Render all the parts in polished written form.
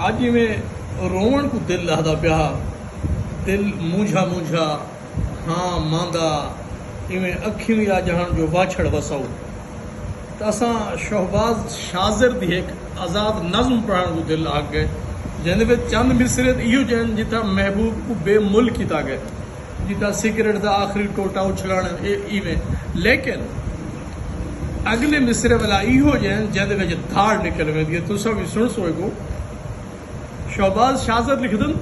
अज इवें रोवण को दिल लहदा पिया, दिल मूझा मूझा हाँ मांदा इवें अखियों भी आ जहान जो वाछड़ वसाऊ। तो असां शहबाज शाज़िर दी एक आज़ाद नज़म पढ़ण को दिल आग गए, जिंदे चंद मिसरे इहो चन जिता महबूब को बेमुल्क किया गया, जिता सिगरेट का आखिरी टोटा उछलण इवें। लेकिन अगले मिसरे वाला इहो जन जिंदे धाड़ निकल वेंदी है। तुसां भी सुन सोएगो। शहबाज शाज़िर लिखदन,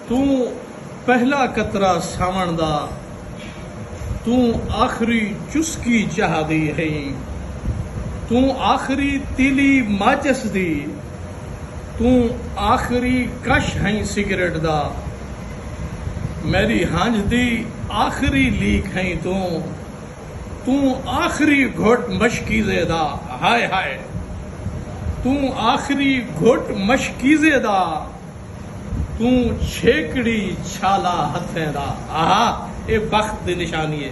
तू पहला कतरा सावण दा, तू आखिरी चुस्की चाह दी है, तू आखिरी तीली माचिस दी, तू आखिरी कश है सिगरेट दा, मेरी हंज दी आखिरी लीक है तू आखिरी घोट मशकीज़े दा, हाय हाय तू आखिरी घोट मशकीज़े दा, तू छेकड़ी छाला हथें दा। आहा ये बख्त दी निशानी है।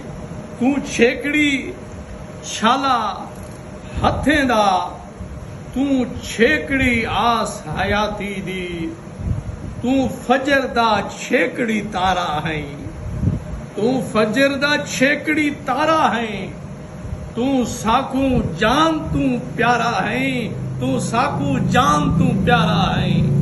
तू छेकड़ी छाला हथें दा, तू छेकड़ी आस हयाती दी, तू फजर दा छेकड़ी तारा है, तू फजर दा छेकड़ी तारा है, तू साकू जान तू प्यारा है, तू साकू जान तू प्यारा है।